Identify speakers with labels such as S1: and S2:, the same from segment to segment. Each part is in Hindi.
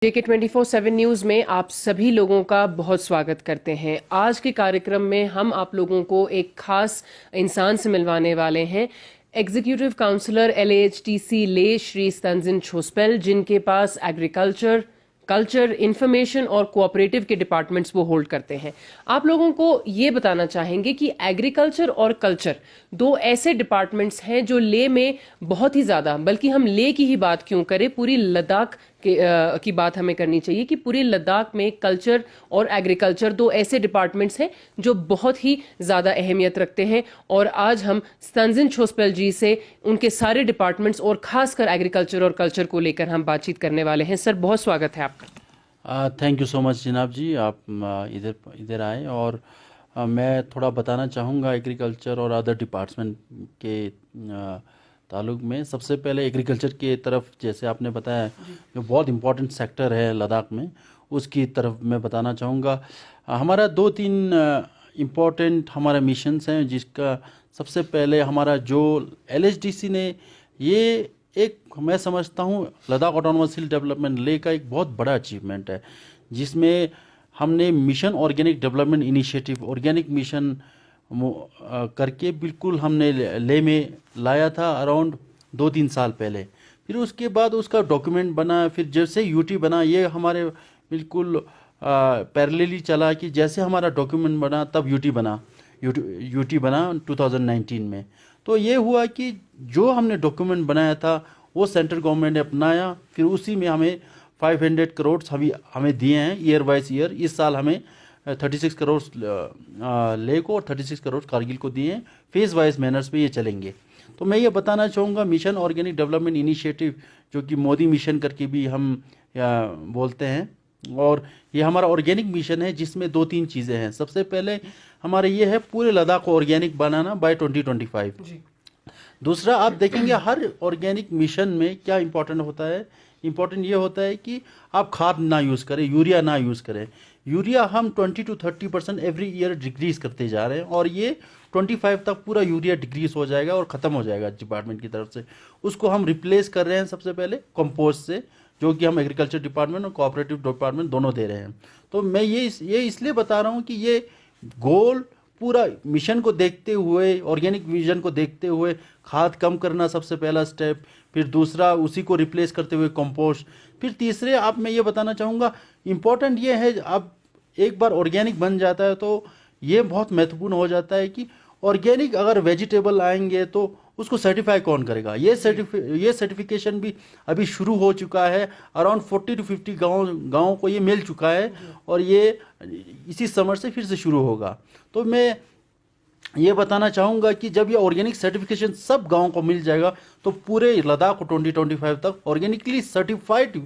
S1: JK 24/7 न्यूज़ में आप सभी लोगों का बहुत स्वागत करते हैं। आज के कार्यक्रम में हम आप लोगों को एक खास इंसान से मिलवाने वाले हैं। एग्जीक्यूटिव काउंसलर LAHTC ले श्री तंजिन छोस्पेल, जिनके पास एग्रीकल्चर, कल्चर, इंफॉर्मेशन और कोऑपरेटिव के डिपार्टमेंट्स वो होल्ड करते हैं। आप लोगों को ये बताना चाहेंगे कि एग्रीकल्चर और कल्चर दो ऐसे डिपार्टमेंट्स हैं जो ले में बहुत ही ज़्यादा, बल्कि हम ले की ही बात क्यों करें, पूरी लद्दाख की बात हमें करनी चाहिए कि पूरी लद्दाख में कल्चर और एग्रीकल्चर दो ऐसे डिपार्टमेंट्स हैं जो बहुत ही ज़्यादा अहमियत रखते हैं। और आज हम तंजिन छोस्पेल जी से उनके सारे डिपार्टमेंट्स और खासकर एग्रीकल्चर और कल्चर को लेकर हम बातचीत करने वाले हैं। सर, बहुत स्वागत है आपका।
S2: थैंक यू सो मच जनाब जी, आप इधर इधर आए। और मैं थोड़ा बताना चाहूँगा एग्रीकल्चर और अदर डिपार्टमेंट के ताल्लुक में। सबसे पहले एग्रीकल्चर की तरफ, जैसे आपने बताया, जो बहुत इम्पोर्टेंट सेक्टर है लद्दाख में, उसकी तरफ मैं बताना चाहूँगा। हमारा 2-3 इम्पोर्टेंट हमारे मिशंस हैं, जिसका सबसे पहले हमारा जो LHDC ने, ये एक मैं समझता हूँ लद्दाख ऑटोनोमस हिल डेवलपमेंट ले का एक बहुत बड़ा अचीवमेंट है, जिसमें हमने mission organic development initiative, organic mission करके बिल्कुल हमने ले में लाया था अराउंड 2-3 साल पहले। फिर उसके बाद उसका डॉक्यूमेंट बना, फिर जैसे यूटी बना, ये हमारे बिल्कुल पैरेलली चला कि जैसे हमारा डॉक्यूमेंट बना तब यूटी बना। यूटी बना 2019 में। तो ये हुआ कि जो हमने डॉक्यूमेंट बनाया था वो सेंट्रल गवर्नमेंट ने अपनाया, फिर उसी में हमें 500 करोड़ हमें दिए हैं ईयर वाइज ईयर। इस साल हमें 36 करोड़ ले को और 36 करोड़ कारगिल को दिए हैं। फेज वाइज मैनर्स पे ये चलेंगे। तो मैं ये बताना चाहूँगा, मिशन ऑर्गेनिक डेवलपमेंट इनिशिएटिव, जो कि मोदी मिशन करके भी हम बोलते हैं, और ये हमारा ऑर्गेनिक मिशन है, जिसमें 2-3 चीज़ें हैं। सबसे पहले हमारे ये है पूरे लद्दाख को ऑर्गेनिक बनाना बाय 2025 जी। दूसरा, आप देखेंगे हर ऑर्गेनिक मिशन में क्या इंपॉर्टेंट होता है, इंपॉर्टेंट ये होता है कि आप खाद ना यूज़ करें, यूरिया ना यूज़ करें। यूरिया हम 20-30% एवरी ईयर डिक्रीज करते जा रहे हैं, और ये 25 तक पूरा यूरिया डिक्रीज हो जाएगा और ख़त्म हो जाएगा डिपार्टमेंट की तरफ से। उसको हम रिप्लेस कर रहे हैं सबसे पहले कंपोस्ट से, जो कि हम एग्रीकल्चर डिपार्टमेंट और कोऑपरेटिव डिपार्टमेंट दोनों दे रहे हैं। तो मैं ये इसलिए बता रहा हूँ कि ये गोल पूरा मिशन को देखते हुए, ऑर्गेनिक विजन को देखते हुए, खाद कम करना सबसे पहला स्टेप, फिर दूसरा उसी को रिप्लेस करते हुए कंपोस्ट, फिर तीसरे आप मैं ये बताना चाहूँगा, इम्पोर्टेंट ये है, अब एक बार ऑर्गेनिक बन जाता है तो ये बहुत महत्वपूर्ण हो जाता है कि ऑर्गेनिक अगर वेजिटेबल आएंगे तो उसको सर्टिफाई कौन करेगा। ये सर्टिफिकेशन भी अभी शुरू हो चुका है। अराउंड 40-50 गाँव को ये मिल चुका है, और ये इसी समर से फिर से शुरू होगा। तो मैं ये बताना चाहूँगा कि जब ये ऑर्गेनिक सर्टिफिकेशन सब गाँव को मिल जाएगा तो पूरे लद्दाख को 2025 तक organically certified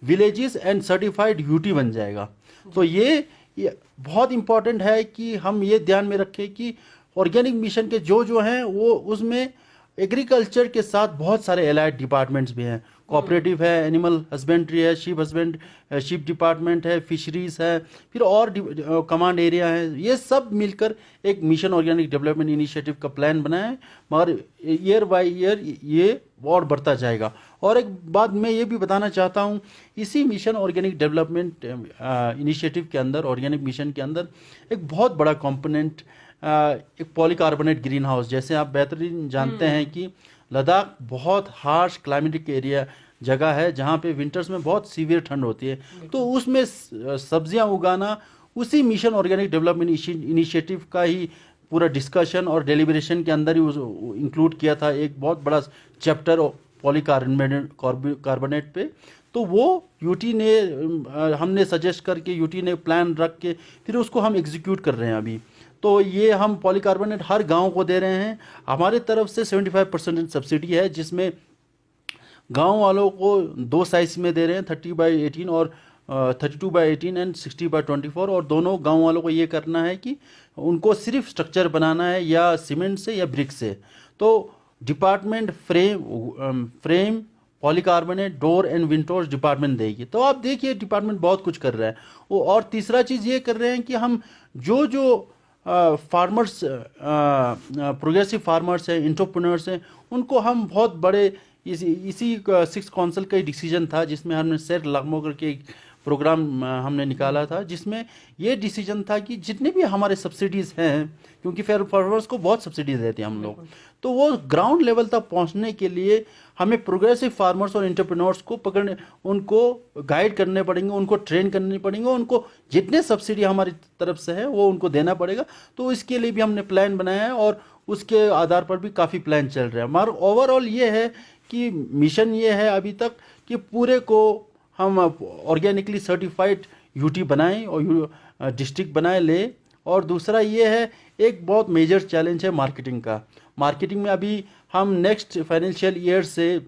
S2: villages and certified UT बन जाएगा। तो ये बहुत इम्पॉर्टेंट है कि हम ये ध्यान में रखें कि ऑर्गेनिक मिशन के जो हैं वो, उसमें एग्रीकल्चर के साथ बहुत सारे एलाइड डिपार्टमेंट्स भी हैं। कोऑपरेटिव है, एनिमल हस्बेंड्री है, शिप डिपार्टमेंट है, फिशरीज है, फिर और कमांड एरिया है। ये सब मिलकर एक मिशन ऑर्गेनिक डेवलपमेंट इनिशिएटिव का प्लान बनाया है, मगर ईयर बाय ईयर ये और बढ़ता जाएगा। और एक बात मैं ये भी बताना चाहता हूँ, इसी मिशन ऑर्गेनिक डेवलपमेंट इनिशिएटिव के अंदर, ऑर्गेनिक मिशन के अंदर एक बहुत बड़ा कंपोनेंट, एक पॉलीकार्बोनेट ग्रीन हाउस। जैसे आप बेहतरीन जानते हैं कि लद्दाख बहुत हार्श क्लाइमेटिक एरिया जगह है, जहाँ पे विंटर्स में बहुत सीवियर ठंड होती है। तो उसमें सब्जियां उगाना उसी मिशन ऑर्गेनिक डेवलपमेंट इनिशिएटिव का ही पूरा डिस्कशन और डेलिब्रेशन के अंदर ही इंक्लूड किया था। एक बहुत बड़ा चैप्टर पॉलीकार्बोनेट पे, तो वो यूटी ने हमने सजेस्ट करके, यूटी ने प्लान रख के फिर उसको हम एग्जीक्यूट कर रहे हैं अभी। तो ये हम पॉलीकार्बोनेट हर गांव को दे रहे हैं। हमारे तरफ से 75% सब्सिडी है, जिसमें गांव वालों को 2 साइज में दे रहे हैं, 30/18 और 32/18 एंड 60/24। और दोनों गांव वालों को ये करना है कि उनको सिर्फ स्ट्रक्चर बनाना है, या सीमेंट से या ब्रिक से। तो department frame polycarbonate, door and Windows department देगी। तो आप देखिए डिपार्टमेंट बहुत कुछ कर रहा है वो। और तीसरा चीज़ ये कर रहे हैं कि हम जो फार्मर्स, प्रोग्रेसिव फार्मर्स हैं, एंटरप्रेन्योर्स हैं, उनको हम बहुत बड़े इसी सिक्स काउंसिल का डिसीजन था, जिसमें हमने सेट लागू करके एक प्रोग्राम हमने निकाला था, जिसमें ये डिसीजन था कि जितने भी हमारे सब्सिडीज़ हैं, क्योंकि फेयर फार्मर्स को बहुत सब्सिडीज देते हैं हम लोग, तो वो ग्राउंड लेवल तक पहुंचने के लिए हमें प्रोग्रेसिव फार्मर्स और एंटरप्रेन्योर्स को पकड़ने, उनको गाइड करने पड़ेंगे, उनको ट्रेन करने पड़ेंगे, उनको जितने सब्सिडी हमारी तरफ से है वो उनको देना पड़ेगा। तो इसके लिए भी हमने प्लान बनाया है और उसके आधार पर भी काफ़ी प्लान चल रहे हैं। हमारा ओवरऑल ये है कि मिशन ये है अभी तक कि पूरे को हम ऑर्गेनिकली सर्टिफाइड यूटी बनाएं और डिस्ट्रिक्ट बनाए ले। और दूसरा ये है, एक बहुत मेजर चैलेंज है मार्केटिंग का। मार्केटिंग में अभी हम नेक्स्ट फाइनेंशियल ईयर से,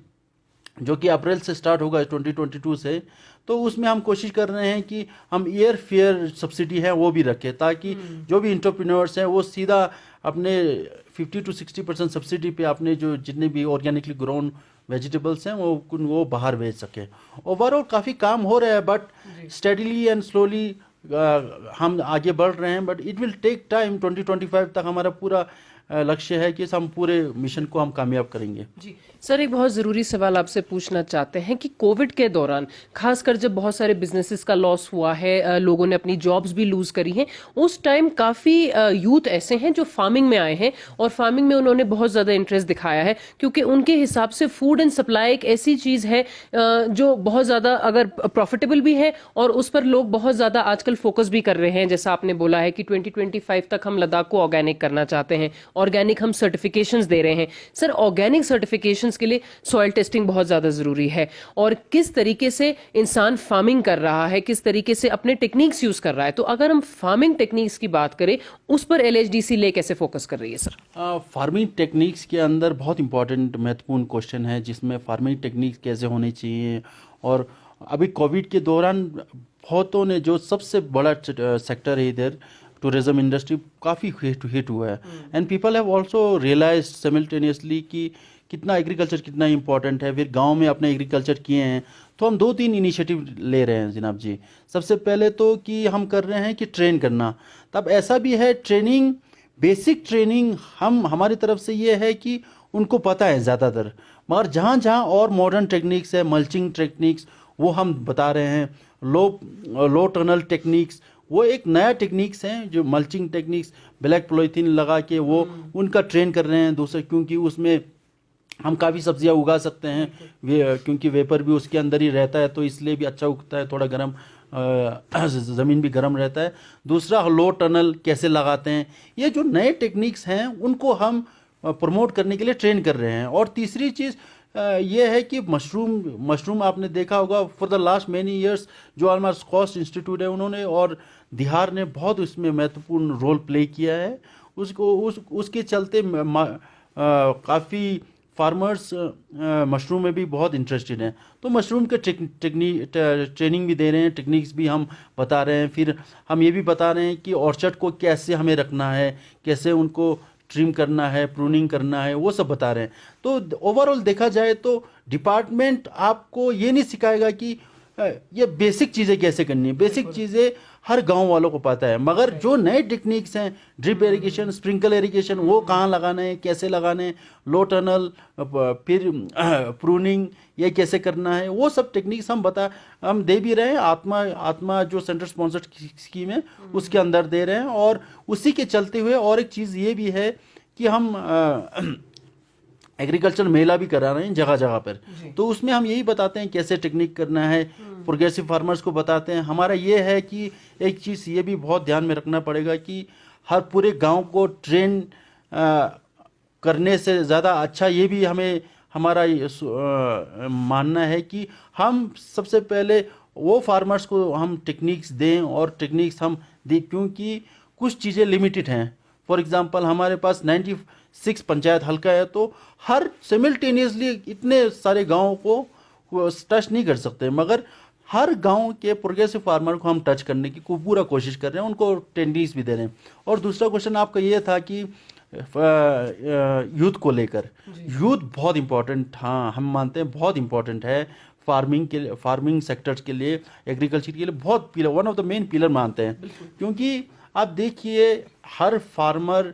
S2: जो कि अप्रैल से स्टार्ट होगा 2022 से, तो उसमें हम कोशिश कर रहे हैं कि हम ईयर फेयर सब्सिडी है वो भी रखें, ताकि जो भी एंटरप्रेन्योर्स हैं वो सीधा अपने 50 to 60% सब्सिडी पे अपने जो जितने भी ऑर्गेनिकली ग्रोन वेजिटेबल्स हैं वो बाहर भेज सकें। ओवरऑल काफ़ी काम हो रहा है, बट स्टेडीली एंड स्लोली हम आगे बढ़ रहे हैं, but it will take time. 2025 तक हमारा पूरा लक्ष्य है कि हम पूरे मिशन को हम कामयाब करेंगे।
S1: जी सर, एक बहुत ज़रूरी सवाल आपसे पूछना चाहते हैं कि कोविड के दौरान खासकर जब बहुत सारे बिजनेसेस का लॉस हुआ है, लोगों ने अपनी जॉब्स भी लूज करी हैं, उस टाइम काफ़ी यूथ ऐसे हैं जो फार्मिंग में आए हैं और फार्मिंग में उन्होंने बहुत ज़्यादा इंटरेस्ट दिखाया है, क्योंकि उनके हिसाब से फूड एंड सप्लाई एक ऐसी चीज़ है जो बहुत ज़्यादा अगर प्रॉफिटेबल भी है और उस पर लोग बहुत ज़्यादा आजकल फोकस भी कर रहे हैं। जैसा आपने बोला है कि 2025 तक हम लद्दाख को ऑर्गेनिक करना चाहते हैं, ऑर्गेनिक हम सर्टिफिकेशंस दे रहे हैं। सर, ऑर्गेनिक सर्टिफिकेशंस के लिए सॉइल टेस्टिंग बहुत ज्यादा जरूरी है, और किस तरीके से इंसान फार्मिंग कर रहा है, किस तरीके से अपने टेक्निक्स यूज कर रहा है, तो अगर हम फार्मिंग टेक्निक्स की बात करें उस पर एलएचडीसी ले कैसे फोकस कर रही है सर?
S2: फार्मिंग टेक्निक्स के अंदर बहुत इंपॉर्टेंट महत्वपूर्ण क्वेश्चन है, जिसमें फार्मिंग टेक्निक्स कैसे होनी चाहिए। और अभी कोविड के दौरान बहुतों ने, जो सबसे बड़ा सेक्टर है इधर टूरिज्म इंडस्ट्री, काफ़ी हिट हुआ है, and people have also realised simultaneously कि कितना एग्रीकल्चर कितना इंपॉर्टेंट है। फिर गांव में अपने एग्रीकल्चर किए हैं, तो हम 2-3 इनिशिएटिव ले रहे हैं जनाब जी। सबसे पहले तो कि हम कर रहे हैं कि ट्रेन करना, तब ऐसा भी है ट्रेनिंग, बेसिक ट्रेनिंग हम हमारी तरफ से ये है कि उनको पता है ज़्यादातर, मगर जहाँ जहाँ और मॉडर्न टेक्निक्स है, मल्चिंग टेक्निक्स, वो हम बता रहे हैं। लो टनल टेक्निक्स, वो एक नया टेक्निक्स हैं, जो मल्चिंग टेक्निक्स, ब्लैक पॉलीथीन लगा के वो उनका ट्रेन कर रहे हैं। दूसरा, क्योंकि उसमें हम काफ़ी सब्जियां उगा सकते हैं, क्योंकि वेपर भी उसके अंदर ही रहता है, तो इसलिए भी अच्छा उगता है, थोड़ा गर्म ज़मीन भी गर्म रहता है। दूसरा, लो टनल कैसे लगाते हैं, ये जो नए टेक्निक्स हैं उनको हम प्रमोट करने के लिए ट्रेन कर रहे हैं। और तीसरी चीज़ ये है कि मशरूम आपने देखा होगा, for the last many years जो हमारा कॉस्ट इंस्टीट्यूट है उन्होंने और दिहार ने बहुत इसमें महत्वपूर्ण रोल प्ले किया है। उसके चलते काफ़ी फार्मर्स मशरूम में भी बहुत इंटरेस्टेड हैं, तो मशरूम के ट्रेनिंग भी दे रहे हैं, टेक्निक्स भी हम बता रहे हैं। फिर हम ये भी बता रहे हैं कि ऑर्चर्ड को कैसे हमें रखना है, कैसे उनको ट्रिम करना है, प्रूनिंग करना है, वो सब बता रहे हैं। तो ओवरऑल देखा जाए तो डिपार्टमेंट आपको ये नहीं सिखाएगा कि ये बेसिक चीज़ें कैसे करनी है, बेसिक चीज़ें हर गांव वालों को पता है, मगर जो नए टेक्निक्स हैं, ड्रिप इरिगेशन, स्प्रिंकल इरिगेशन, वो कहाँ लगाने हैं, कैसे लगाने हैं, लो टनल, फिर प्रूनिंग ये कैसे करना है, वो सब टेक्निक्स हम दे भी रहे हैं। आत्मा जो सेंटर स्पॉन्सर्ड स्कीम है उसके अंदर दे रहे हैं। और उसी के चलते हुए और एक चीज़ ये भी है कि हम एग्रीकल्चर मेला भी करा रहे हैं जगह जगह पर, तो उसमें हम यही बताते हैं कैसे टेक्निक करना है, प्रोग्रेसिव फार्मर्स को बताते हैं। हमारा ये है कि एक चीज़ ये भी बहुत ध्यान में रखना पड़ेगा कि हर पूरे गांव को ट्रेन करने से ज़्यादा अच्छा ये भी हमारा मानना है कि हम सबसे पहले वो फार्मर्स को हम टेक्निक्स दें, और टेक्निक्स हम दें क्योंकि कुछ चीज़ें लिमिटेड हैं। फॉर एग्जांपल, हमारे पास 96 पंचायत हल्का है, तो हर सिमिल्टेनियसली इतने सारे गाँव को टच नहीं कर सकते, मगर हर गांव के प्रोग्रेसिव फार्मर को हम टच करने की पूरा कोशिश कर रहे हैं, उनको टेक्निक्स भी दे रहे हैं। और दूसरा क्वेश्चन आपका ये था कि यूथ को लेकर, यूथ बहुत इम्पोर्टेंट, हाँ हम मानते हैं बहुत इम्पोर्टेंट है फार्मिंग सेक्टर्स के लिए, एग्रीकल्चर के लिए बहुत pillar, one of the main pillar मानते हैं। क्योंकि आप देखिए हर फार्मर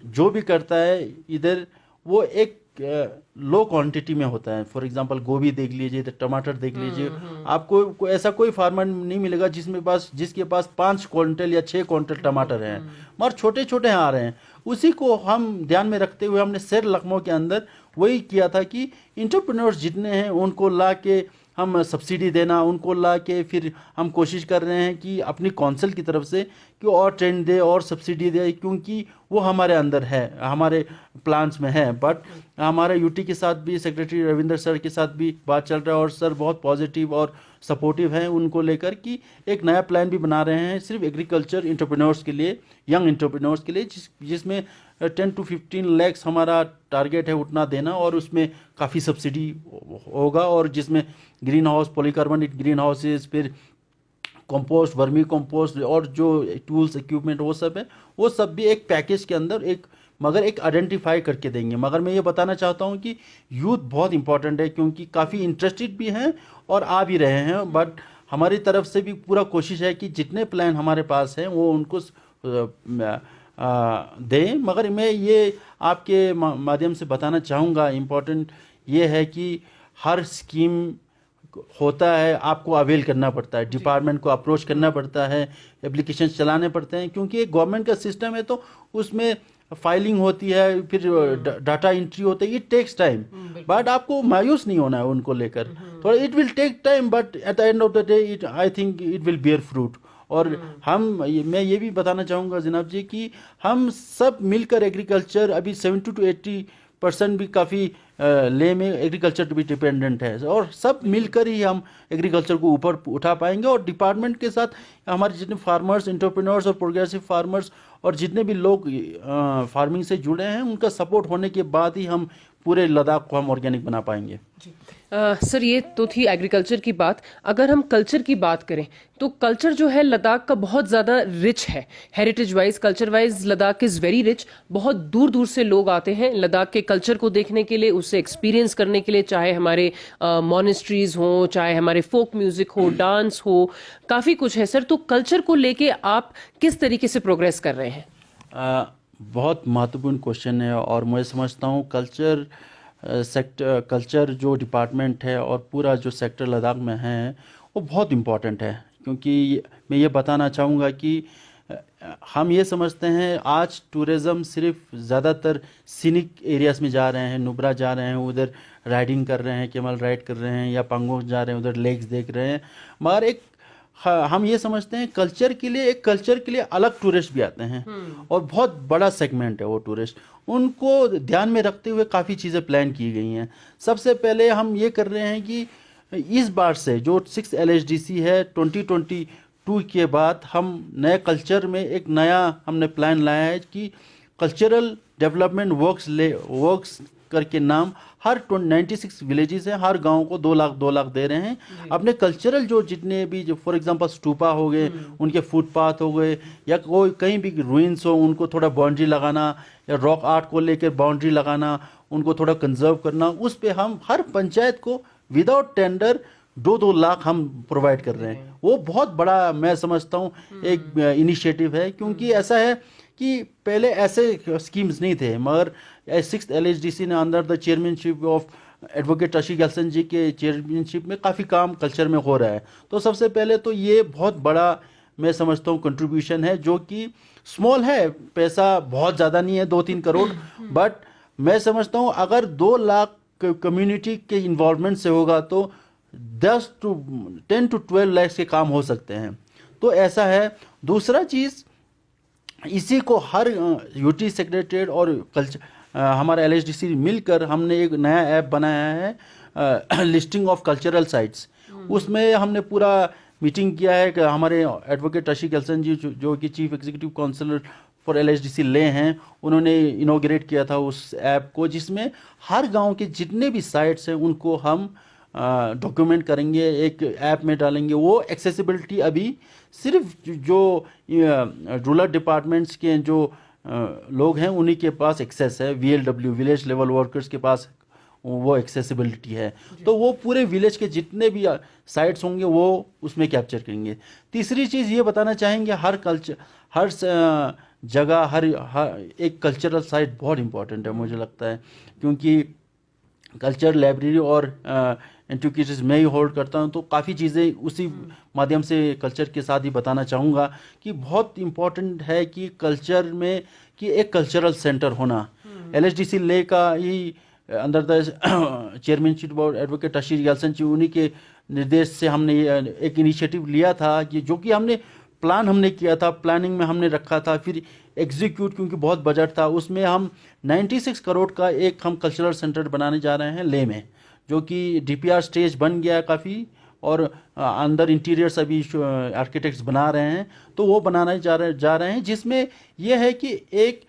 S2: जो भी करता है इधर, वो एक लो क्वांटिटी में होता है। फॉर एग्जांपल गोभी देख लीजिए, तो टमाटर देख लीजिए, आपको ऐसा कोई फार्मर नहीं मिलेगा जिसके पास 5 क्विंटल या 6 क्विंटल टमाटर हैं, मगर छोटे छोटे आ रहे हैं। उसी को हम ध्यान में रखते हुए हमने शेर लखनऊ के अंदर वही किया था कि इंटरप्रेन्योर्स जितने हैं उनको ला के हम सब्सिडी देना, उनको ला के फिर हम कोशिश कर रहे हैं कि अपनी काउंसिल की तरफ से कि और ट्रेंड दे और सब्सिडी दे, क्योंकि वो हमारे अंदर है, हमारे प्लान्स में है। बट हमारे यूटी के साथ भी, सेक्रेटरी रविंदर सर के साथ भी बात चल रहा है और सर बहुत पॉजिटिव और सपोर्टिव हैं उनको लेकर कि एक नया प्लान भी बना रहे हैं सिर्फ एग्रीकल्चर इंटरप्रेन्योर्स के लिए, यंग इंटरप्रेन्योर्स के लिए, जिसमें 10 to 15 लैक्स हमारा टारगेट है उतना देना, और उसमें काफ़ी सब्सिडी होगा, और जिसमें green house, polycarbonate green houses, फिर कंपोस्ट, वर्मी कंपोस्ट और जो टूल्स इक्विपमेंट वो सब है, वो सब भी एक पैकेज के अंदर मगर एक आइडेंटिफाई करके देंगे। मगर मैं ये बताना चाहता हूँ कि यूथ बहुत इंपॉर्टेंट है, क्योंकि काफ़ी इंटरेस्टेड भी हैं और आ भी रहे हैं। बट हमारी तरफ से भी पूरा कोशिश है कि जितने प्लान हमारे पास हैं वो उनको दें। मगर मैं ये आपके माध्यम से बताना चाहूँगा, इम्पोर्टेंट ये है कि हर स्कीम होता है, आपको अवेल करना पड़ता है, डिपार्टमेंट को अप्रोच करना पड़ता है, एप्लीकेशन चलाने पड़ते हैं, क्योंकि एक गवर्नमेंट का सिस्टम है तो उसमें फाइलिंग होती है, फिर डाटा एंट्री होता है, इट टेक्स टाइम। बट आपको मायूस नहीं होना है उनको लेकर, थोड़ा it will take time, but at the end of the day I think it will bear fruit. और मैं ये भी बताना चाहूँगा जनाब जी कि हम सब मिलकर एग्रीकल्चर, अभी 70 to 80% भी काफ़ी ले में एग्रीकल्चर भी डिपेंडेंट है, और सब मिलकर ही हम एग्रीकल्चर को ऊपर उठा पाएंगे। और डिपार्टमेंट के साथ हमारे जितने फार्मर्स, एंटरप्रेन्योर्स और प्रोग्रेसिव फार्मर्स और जितने भी लोग फार्मिंग से जुड़े हैं, उनका सपोर्ट होने के बाद ही हम पूरे लद्दाख को हम ऑर्गेनिक बना पाएंगे।
S1: सर, ये तो थी एग्रीकल्चर की बात। अगर हम कल्चर की बात करें तो कल्चर जो है लद्दाख का बहुत ज़्यादा रिच है, heritage wise, culture wise Ladakh is very rich. बहुत दूर दूर से लोग आते हैं लद्दाख के कल्चर को देखने के लिए, उससे एक्सपीरियंस करने के लिए, चाहे हमारे मॉनेस्ट्रीज हों, चाहे हमारे फोक म्यूजिक हो, डांस हो, काफ़ी कुछ है। सर, तो कल्चर को लेके आप किस तरीके से प्रोग्रेस कर रहे हैं?
S2: बहुत महत्वपूर्ण क्वेश्चन है, और मैं समझता हूँ कल्चर जो डिपार्टमेंट है और पूरा जो सेक्टर लद्दाख में है वो बहुत इम्पॉर्टेंट है। क्योंकि मैं ये बताना चाहूँगा कि हम ये समझते हैं आज टूरिज़्म सिर्फ ज़्यादातर सीनिक एरियाज में जा रहे हैं, नुब्रा जा रहे हैं, उधर राइडिंग कर रहे हैं, कैमल राइड कर रहे हैं, या पांगोंग जा रहे हैं, उधर लेक्स देख रहे हैं। मगर हम ये समझते हैं कल्चर के लिए अलग टूरिस्ट भी आते हैं, और बहुत बड़ा सेगमेंट है वो टूरिस्ट। उनको ध्यान में रखते हुए काफ़ी चीज़ें प्लान की गई हैं। सबसे पहले हम ये कर रहे हैं कि इस बार से जो 6 LHDC है 2022 के बाद, हम नए कल्चर में एक नया हमने प्लान लाया है कि कल्चरल डेवलपमेंट वर्क्स करके नाम हर 96 विलेजेस हैं, हर गांव को 2 लाख दे रहे हैं। अपने कल्चरल जो जितने भी, जो फॉर एग्जांपल स्टूपा हो गए, उनके फुटपाथ हो गए, या कोई कहीं भी रूइंस हो, उनको थोड़ा बाउंड्री लगाना, या रॉक आर्ट को लेकर बाउंड्री लगाना, उनको थोड़ा कंजर्व करना, उस पे हम हर पंचायत को विदाउट टेंडर 2 लाख हम प्रोवाइड कर रहे हैं। वो बहुत बड़ा मैं समझता हूँ एक इनिशिएटिव है, क्योंकि ऐसा है कि पहले ऐसे स्कीम्स नहीं थे, मगर 6th LHDC ने under the chairmanship of advocate Shashi Gyalson ji के चेयरमैनशिप में काफ़ी काम कल्चर में हो रहा है। तो सबसे पहले तो ये बहुत बड़ा मैं समझता हूँ कंट्रीब्यूशन है, जो कि स्मॉल है, पैसा बहुत ज़्यादा नहीं है, 2-3 करोड़, बट मैं समझता हूँ अगर 2 लाख कम्युनिटी के इन्वॉल्वमेंट से होगा तो 10 to 12 लाख के काम हो सकते हैं। तो ऐसा है। दूसरा चीज़, इसी को हर यूटी सेक्रेटरीट और हमारा LHDC मिलकर हमने एक नया ऐप बनाया है, लिस्टिंग ऑफ कल्चरल साइट्स। उसमें हमने पूरा मीटिंग किया है कि हमारे एडवोकेट शशि गलसन जी जो कि chief executive counsellor for LHDC ले हैं, उन्होंने इनोग्रेट किया था उस ऐप को, जिसमें हर गांव के जितने भी साइट्स हैं उनको हम डॉक्यूमेंट करेंगे, एक ऐप में डालेंगे। वो एक्सेसिबिलिटी अभी सिर्फ जो रूरल डिपार्टमेंट्स के जो लोग हैं उन्हीं के पास एक्सेस है, VLW विलेज लेवल वर्कर्स के पास वो एक्सेसिबिलिटी है। तो वो पूरे विलेज के जितने भी साइट्स होंगे वो उसमें कैप्चर करेंगे। तीसरी चीज़ ये बताना चाहेंगे, हर जगह हर एक कल्चरल साइट बहुत इंपॉर्टेंट है मुझे लगता है, क्योंकि कल्चर लाइब्रेरी और एंटिक्विटीज मैं ही होल्ड करता हूँ, तो काफ़ी चीज़ें उसी माध्यम से कल्चर के साथ ही बताना चाहूँगा कि बहुत इम्पोर्टेंट है कि कल्चर में कि एक कल्चरल सेंटर होना। एलएचडीसी ले का ही under the chairmanship board advocate Ashir Yalson जी, उन्हीं के निर्देश से हमने एक इनिशिएटिव लिया था कि जो कि हमने प्लान हमने किया था, प्लानिंग में हमने रखा था, फिर एग्जीक्यूट क्योंकि बहुत बजट था उसमें हम 96 करोड़ का एक हम कल्चरल सेंटर बनाने जा रहे हैं ले में, जो कि डीपीआर स्टेज बन गया है काफ़ी, और अंदर इंटीरियर्स अभी आर्किटेक्ट्स बना रहे हैं, तो वो बनाने जा रहे हैं जिसमें यह है कि एक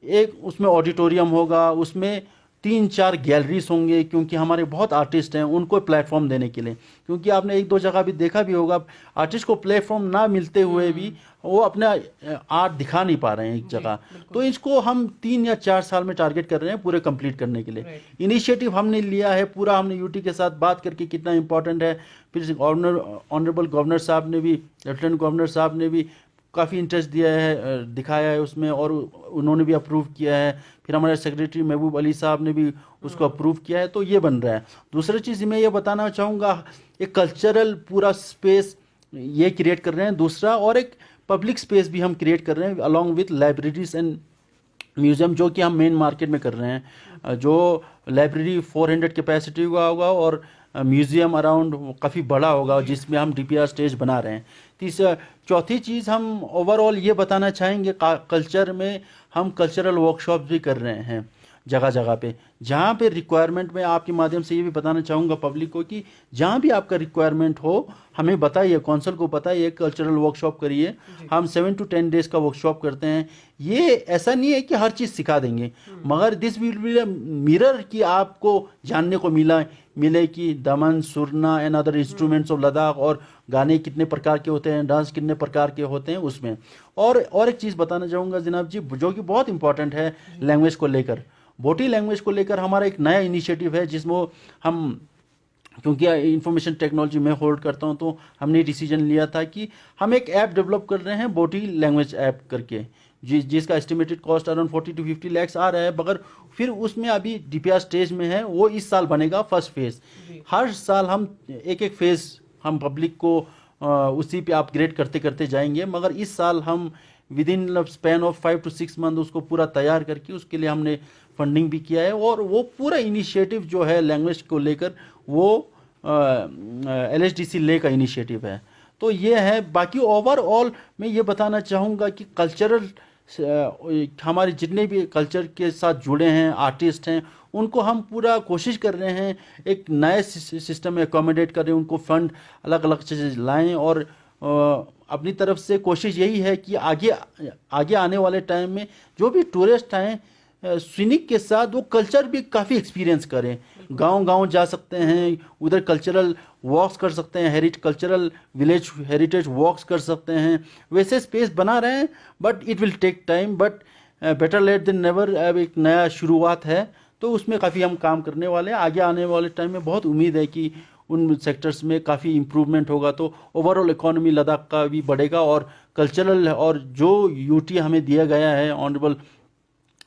S2: एक उसमें ऑडिटोरियम होगा, उसमें 3-4 गैलरीज होंगे, क्योंकि हमारे बहुत आर्टिस्ट हैं उनको प्लेटफॉर्म देने के लिए, क्योंकि आपने एक दो जगह भी देखा भी होगा आर्टिस्ट को प्लेटफॉर्म ना मिलते हुए भी वो अपना आर्ट दिखा नहीं पा रहे हैं एक जगह। तो इसको हम 3 या 4 साल में टारगेट कर रहे हैं पूरे कंप्लीट करने के लिए। इनिशिएटिव हमने लिया है पूरा, हमने यूटी के साथ बात करके कितना इंपॉर्टेंट है, फिर ऑनरेबल गवर्नर साहब ने भी, लेफ्टिनेंट गवर्नर साहब ने भी काफ़ी इंटरेस्ट दिया है, दिखाया है उसमें, और उन्होंने भी अप्रूव किया है, फिर हमारे सेक्रेटरी महबूब अली साहब ने भी उसको अप्रूव किया है, तो ये बन रहा है। दूसरी चीज़ मैं ये बताना चाहूँगा, एक कल्चरल पूरा स्पेस ये क्रिएट कर रहे हैं दूसरा, और एक पब्लिक स्पेस भी हम क्रिएट कर रहे हैं along with libraries and museum, जो कि हम मेन मार्केट में कर रहे हैं। जो लाइब्रेरी 400 कैपेसिटी का होगा और म्यूज़ियम अराउंड काफ़ी बड़ा होगा, जिसमें हम डीपीआर स्टेज बना रहे हैं। चौथी चीज़ हम ओवरऑल ये बताना चाहेंगे, कल्चर में हम कल्चरल वर्कशॉप भी कर रहे हैं जगह जगह पे, जहाँ पे रिक्वायरमेंट में आपके माध्यम से ये भी बताना चाहूँगा पब्लिक को कि जहाँ भी आपका रिक्वायरमेंट हो हमें बताइए, कौंसल को बताइए, कल्चरल वर्कशॉप करिए। हम 7 to 10 डेज का वर्कशॉप करते हैं। ये ऐसा नहीं है कि हर चीज़ सिखा देंगे, मगर दिस विल बी मिरर कि आपको जानने को मिले कि दमन, सुरना and other instruments of Ladakh, और गाने कितने प्रकार के होते हैं, डांस कितने प्रकार के होते हैं उसमें। और एक चीज़ बताना चाहूँगा जनाब जी, जो कि बहुत इंपॉर्टेंट है लैंग्वेज को लेकर, बोटी लैंग्वेज को लेकर हमारा एक नया इनिशिएटिव है, जिसमें हम, क्योंकि इंफॉर्मेशन टेक्नोलॉजी में होल्ड करता हूं, तो हमने डिसीजन लिया था कि हम एक ऐप डेवलप कर रहे हैं बोटी लैंग्वेज ऐप करके, जिसका estimated cost around 40 to 50 lakhs आ रहा है, मगर फिर उसमें अभी डीपीआर स्टेज में है, वो इस साल बनेगा फर्स्ट फेज। हर साल हम एक फेज हम पब्लिक को उसी पे अपग्रेड करते करते जाएंगे, मगर इस साल हम with in span of 5 to 6 month उसको पूरा तैयार करके उसके लिए हमने फंडिंग भी किया है, और वो पूरा इनिशिएटिव जो है लैंग्वेज को लेकर वो एलएचडीसी ले का इनिशिएटिव है। तो ये है। बाकी ओवरऑल मैं ये बताना चाहूँगा कि कल्चरल हमारे जितने भी कल्चर के साथ जुड़े हैं आर्टिस्ट हैं, उनको हम पूरा कोशिश कर रहे हैं एक नए सिस्टम में अकोमोडेट कर रहे हैं, उनको फंड अलग अलग चीज़ें लाएं, और अपनी तरफ से कोशिश यही है कि आगे आने वाले टाइम में जो भी टूरिस्ट आएँ स्विनिक के साथ वो कल्चर भी काफ़ी एक्सपीरियंस करें। गांव-गांव जा सकते हैं, उधर कल्चरल वॉक्स कर सकते हैं, कल्चरल विलेज हेरिटेज वॉक्स कर सकते हैं, वैसे स्पेस बना रहे हैं, but it will take time, but better late than never. अब एक नया शुरुआत है, तो उसमें काफ़ी हम काम करने वाले हैं। आगे आने वाले टाइम में बहुत उम्मीद है कि उन सेक्टर्स में काफ़ी इम्प्रूवमेंट होगा, तो ओवरऑल इकोनॉमी लद्दाख का भी बढ़ेगा, और कल्चरल, और जो यूटी हमें दिया गया है honourable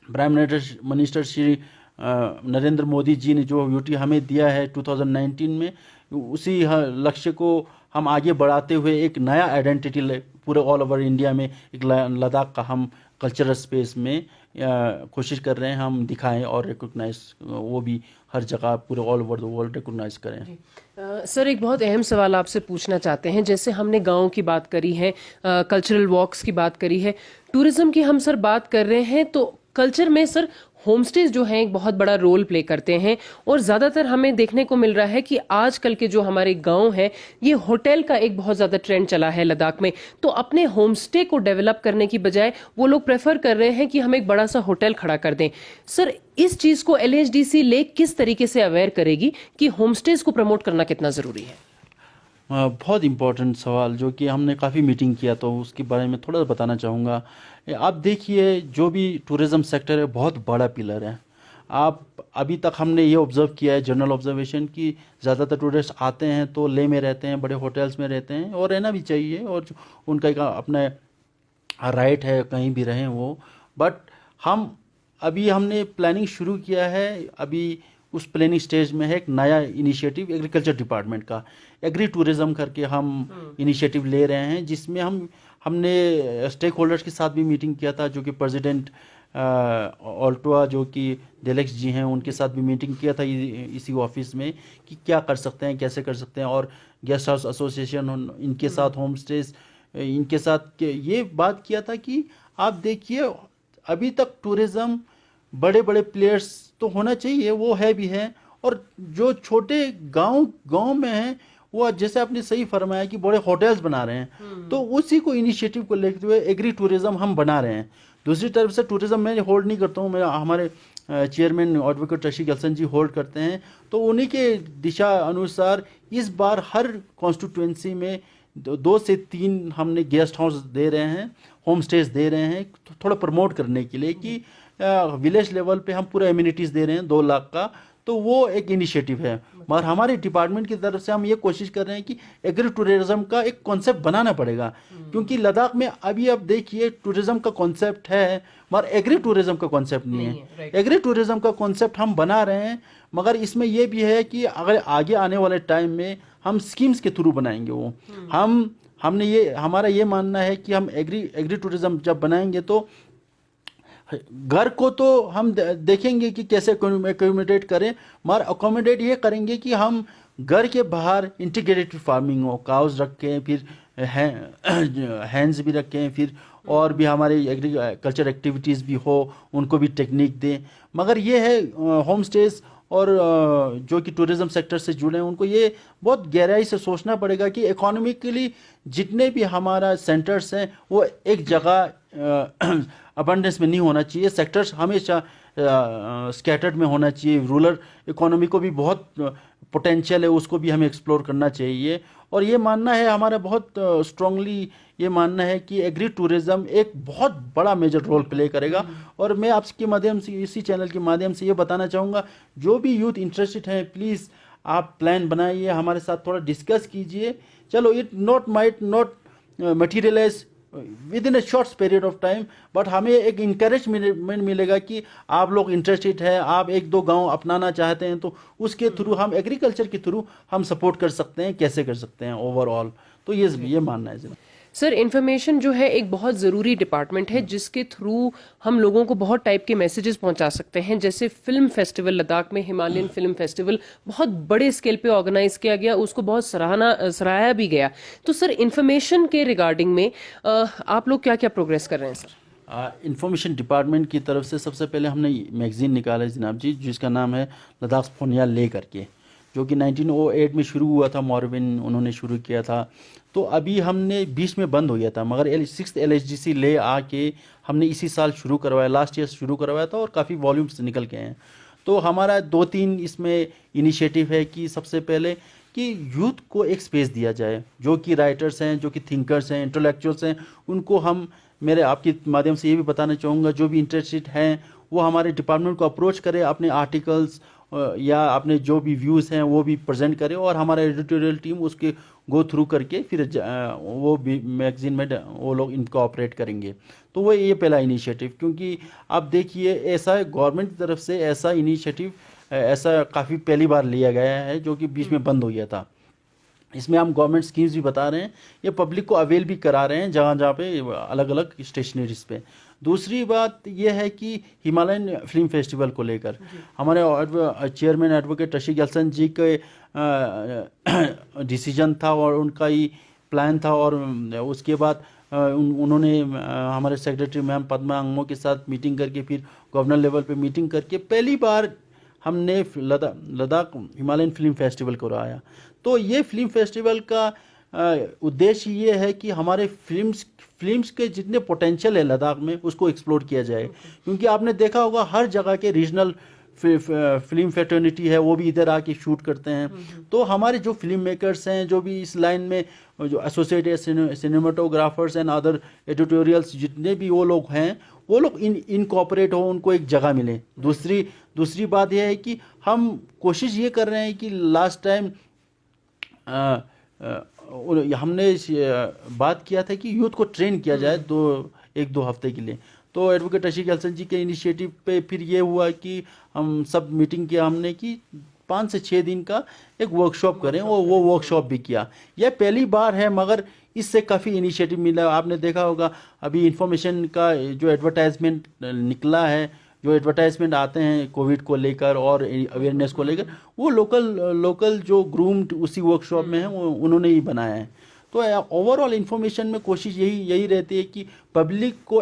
S2: prime minister Shri Narendra Modi ji ने जो यूटी हमें दिया है 2019 में, उसी लक्ष्य को हम आगे बढ़ाते हुए एक नया आइडेंटिटी पूरे ऑल ओवर इंडिया में एक लद्दाख का हम कल्चरल स्पेस में कोशिश कर रहे हैं हम दिखाएं, और रिकॉग्नाइज वो भी हर जगह पूरे all over the world recognise करें।
S1: सर, एक बहुत अहम सवाल आपसे पूछना चाहते हैं। जैसे हमने गांव की बात करी है, कल्चरल वॉक्स की बात करी है, टूरिज्म की हम सर बात कर रहे हैं, तो कल्चर में सर होमस्टेज जो हैं एक बहुत बड़ा रोल प्ले करते हैं, और ज़्यादातर हमें देखने को मिल रहा है कि आजकल के जो हमारे गांव हैं, ये होटल का एक बहुत ज़्यादा ट्रेंड चला है लद्दाख में। तो अपने होमस्टे को डेवलप करने की बजाय वो लोग प्रेफर कर रहे हैं कि हम एक बड़ा सा होटल खड़ा कर दें। सर, इस चीज़ को एलएचडीसी ले किस तरीके से अवेयर करेगी कि होमस्टेज को प्रमोट करना कितना ज़रूरी है?
S2: बहुत इम्पोर्टेंट सवाल, जो कि हमने काफ़ी मीटिंग किया, तो उसके बारे में थोड़ा बताना चाहूँगा। आप देखिए, जो भी टूरिज़्म सेक्टर है बहुत बड़ा पिलर है। आप अभी तक हमने ये ऑब्ज़र्व किया है, जनरल ऑब्जर्वेशन, कि ज़्यादातर टूरिस्ट आते हैं तो ले में रहते हैं, बड़े होटल्स में रहते हैं, और रहना भी चाहिए, और उनका एक अपना राइट है कहीं भी रहें वो। बट हमने प्लानिंग शुरू किया है अभी उस प्लानिंग स्टेज में है एक नया इनिशिएटिव एग्रीकल्चर डिपार्टमेंट का, एग्री टूरिज्म करके हम इनिशिएटिव ले रहे हैं, जिसमें हमने स्टेक होल्डर्स के साथ भी मीटिंग किया था, जो कि प्रेसिडेंट ऑल्टोआ जो कि डेलेक्स जी हैं उनके साथ भी मीटिंग किया था इसी ऑफिस में कि क्या कर सकते हैं, कैसे कर सकते हैं। और गेस्ट हाउस एसोसिएशन इनके साथ, होम स्टेज इनके साथ ये बात किया था कि आप देखिए अभी तक टूरिज्म बड़े बड़े प्लेयर्स तो होना चाहिए, वो है भी है, और जो छोटे गांव गांव में हैं वो जैसे आपने सही फरमाया कि बड़े होटल्स बना रहे हैं, तो उसी को इनिशिएटिव को लेते हुए एग्री टूरिज्म हम बना रहे हैं। दूसरी तरफ से टूरिज्म मैं होल्ड नहीं करता हूँ, मैं हमारे चेयरमैन एडवोकेट शशि गलसन जी होल्ड करते हैं, तो उन्हीं के दिशा अनुसार इस बार हर कॉन्स्टिट्यूएंसी में 2 से 3 हमने गेस्ट हाउस दे रहे हैं, होम स्टेज दे रहे हैं, थोड़ा प्रमोट करने के लिए कि विलेज लेवल पे हम पूरा एम्यूनिटीज़ दे रहे हैं 2 लाख का, तो वो एक इनिशिएटिव है। मगर हमारे डिपार्टमेंट की तरफ से हम ये कोशिश कर रहे हैं कि एग्री टूरिज्म का एक कॉन्सेप्ट बनाना पड़ेगा, क्योंकि लद्दाख में अभी आप देखिए टूरिज्म का कॉन्सेप्ट है मगर एग्री टूरिज्म का कॉन्सेप्ट नहीं है। एग्री टूरिज्म का कॉन्सेप्ट हम बना रहे हैं, मगर इसमें यह भी है कि अगर आगे आने वाले टाइम में हम स्कीम्स के थ्रू बनाएंगे वो, हमने ये हमारा ये मानना है कि हम एग्री टूरिज्म जब बनाएंगे तो घर को तो हम देखेंगे कि कैसे अकोमोडेट करें, मगर अकोमोडेट ये करेंगे कि हम घर के बाहर इंटीग्रेटेड फार्मिंग हो, काउस रखें, फिर हैंड्स भी रखें, फिर और भी हमारे एग्रीकल्चर एक्टिविटीज़ भी हो, उनको भी टेक्निक दें। मगर ये है होम स्टेज और जो कि टूरिज्म सेक्टर से जुड़े हैं उनको ये बहुत गहराई से सोचना पड़ेगा कि इकोनॉमिकली जितने भी हमारा सेंटर्स हैं वो एक जगह अबंडेंस में नहीं होना चाहिए, सेक्टर्स हमेशा स्कैटर्ड में होना चाहिए। रूरल इकोनॉमी को भी बहुत पोटेंशियल है, उसको भी हमें एक्सप्लोर करना चाहिए। और ये मानना है हमारा बहुत स्ट्रांगली ये मानना है कि एग्री टूरिज्म एक बहुत बड़ा मेजर रोल प्ले करेगा। और मैं आपके माध्यम से, इसी चैनल के माध्यम से ये बताना चाहूँगा, जो भी यूथ इंटरेस्टेड हैं प्लीज़ आप प्लान बनाइए, हमारे साथ थोड़ा डिस्कस कीजिए। चलो it might not materialise with in a short period of time, but हमें एक इंकरेजमेंट मिलेगा कि आप लोग इंटरेस्टेड हैं, आप 1-2 गांव अपनाना चाहते हैं, तो उसके थ्रू हम एग्रीकल्चर के थ्रू हम सपोर्ट कर सकते हैं, कैसे कर सकते हैं ओवरऑल। तो ये मानना है।
S1: सर, इन्फॉर्मेशन जो है एक बहुत ज़रूरी डिपार्टमेंट है जिसके थ्रू हम लोगों को बहुत टाइप के मैसेजेस पहुंचा सकते हैं। जैसे फिल्म फेस्टिवल लद्दाख में, हिमालयन फिल्म फेस्टिवल बहुत बड़े स्केल पे ऑर्गेनाइज किया गया, उसको बहुत सराहाया भी गया। तो सर, इन्फॉर्मेशन के रिगार्डिंग में आप लोग क्या क्या प्रोग्रेस कर रहे हैं सर?
S2: इंफॉर्मेशन डिपार्टमेंट की तरफ से सबसे पहले हमने मैगजीन निकाला है जनाब जी, जिसका नाम है लद्दाख फोनिया ले करके, जो कि 1908 में शुरू हुआ था, मॉर्विन उन्होंने शुरू किया था। तो अभी हमने 20 में बंद हो गया था, मगर 6th LHGC ले आके हमने इसी साल शुरू करवाया, लास्ट ईयर शुरू करवाया था, और काफ़ी वॉल्यूम्स निकल के हैं। तो हमारा 2-3 इसमें इनिशिएटिव है कि सबसे पहले कि यूथ को एक स्पेस दिया जाए, जो कि राइटर्स हैं, जो कि थिंकर्स हैं, इंटेलेक्चुअल्स हैं, उनको हम मेरे आपके माध्यम से ये भी बताना चाहूँगा, जो भी इंटरेस्टेड हैं वो हमारे डिपार्टमेंट को अप्रोच करें, अपने आर्टिकल्स या अपने जो भी व्यूज़ हैं वो भी प्रेजेंट करें, और हमारा एडिटोरियल टीम उसके गो थ्रू करके फिर वो भी मैगजीन में वो लोग इनकॉर्पोरेट करेंगे। तो वो ये पहला इनिशिएटिव, क्योंकि आप देखिए ऐसा गवर्नमेंट की तरफ से ऐसा इनिशिएटिव ऐसा काफ़ी पहली बार लिया गया है, जो कि बीच में बंद हो गया था। इसमें हम गवर्नमेंट स्कीम्स भी बता रहे हैं, ये पब्लिक को अवेल भी करा रहे हैं जहाँ जहाँ पे अलग अलग स्टेशनरीज पे। दूसरी बात यह है कि हिमालयन फिल्म फेस्टिवल को लेकर हमारे चेयरमैन एडवोकेट शशि गलसन जी के डिसीजन था और उनका ही प्लान था, और उसके बाद उन्होंने हमारे सेक्रेटरी मैम पद्मा अंगमो के साथ मीटिंग करके, फिर गवर्नर लेवल पे मीटिंग करके पहली बार हमने लद्दाख हिमालयन फिल्म फेस्टिवल कराया। तो ये फिल्म फेस्टिवल का उद्देश्य ये है कि हमारे फिल्म्स के जितने पोटेंशियल है लद्दाख में उसको एक्सप्लोर किया जाए, क्योंकि आपने देखा होगा हर जगह के रीजनल फिल्म फेटर्निटी है वो भी इधर आके शूट करते हैं। तो हमारे जो फिल्म मेकर्स हैं, जो भी इस लाइन में जो associated cinematographers and other editorials जितने भी वो लोग हैं, वो लोग इनकॉर्पोरेट हो, उनको एक जगह मिले। दूसरी बात यह है कि हम कोशिश ये कर रहे हैं कि लास्ट टाइम हमने बात किया था कि यूथ को ट्रेन किया जाए 1-2 हफ्ते के लिए। तो तो एडवोकेट अशीक हसन जी के इनिशिएटिव पे फिर ये हुआ कि हम सब मीटिंग किया हमने कि 5 से 6 दिन का एक वर्कशॉप करें, और वो वर्कशॉप भी किया। यह पहली बार है, मगर इससे काफ़ी इनिशिएटिव मिला। आपने देखा होगा अभी इंफॉर्मेशन का जो एडवर्टाइजमेंट निकला है, जो एडवर्टाइजमेंट आते हैं कोविड को लेकर और अवेयरनेस को लेकर, वो लोकल जो ग्रूम्ड उसी वर्कशॉप में है, वो उन्होंने ही बनाया है। तो ओवरऑल इंफॉर्मेशन में कोशिश यही रहती है कि पब्लिक को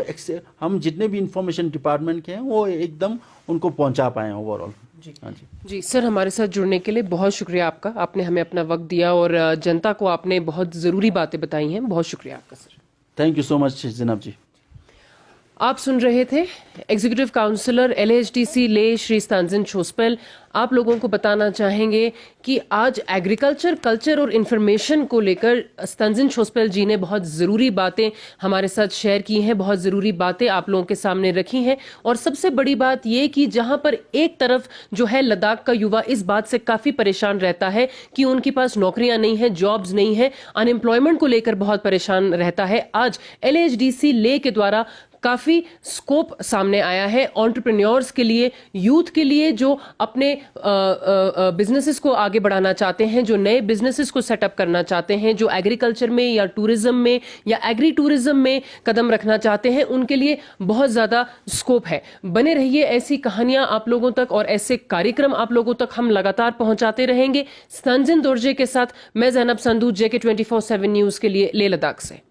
S2: हम जितने भी इंफॉर्मेशन डिपार्टमेंट के हैं वो एकदम उनको पहुंचा पाएँ ओवरऑल।
S1: जी
S2: हाँ जी।
S1: जी सर, हमारे साथ जुड़ने के लिए बहुत शुक्रिया आपका। आपने हमें अपना वक्त दिया और जनता को आपने बहुत ज़रूरी बातें बताई हैं। बहुत शुक्रिया आपका sir.
S2: Thank you so much जनाब जी।
S1: आप सुन रहे थे एग्जीक्यूटिव काउंसलर LHDC ले श्री स्तांजिन छोस्पेल। आप लोगों को बताना चाहेंगे कि आज एग्रीकल्चर, कल्चर और इन्फॉर्मेशन को लेकर स्तांजिन छोस्पेल जी ने बहुत ज़रूरी बातें हमारे साथ शेयर की हैं, बहुत ज़रूरी बातें आप लोगों के सामने रखी हैं। और सबसे बड़ी बात ये कि जहां पर एक तरफ जो है लद्दाख का युवा इस बात से काफ़ी परेशान रहता है कि उनके पास नौकरियां नहीं है, जॉब्स नहीं है, अनएम्प्लॉयमेंट को लेकर बहुत परेशान रहता है, आज LHDC ले के द्वारा काफ़ी स्कोप सामने आया है एंटरप्रेन्योर्स के लिए, यूथ के लिए जो अपने बिजनेसेस को आगे बढ़ाना चाहते हैं, जो नए बिजनेसेस को सेटअप करना चाहते हैं, जो एग्रीकल्चर में या टूरिज्म में या एग्री टूरिज्म में कदम रखना चाहते हैं, उनके लिए बहुत ज़्यादा स्कोप है। बने रहिए, ऐसी कहानियां आप लोगों तक और ऐसे कार्यक्रम आप लोगों तक हम लगातार पहुंचाते रहेंगे। स्तांजिन दोरजे के साथ मैं ज़ैनब संधू, JK 24/7 न्यूज़ के लिए लेह लद्दाख से।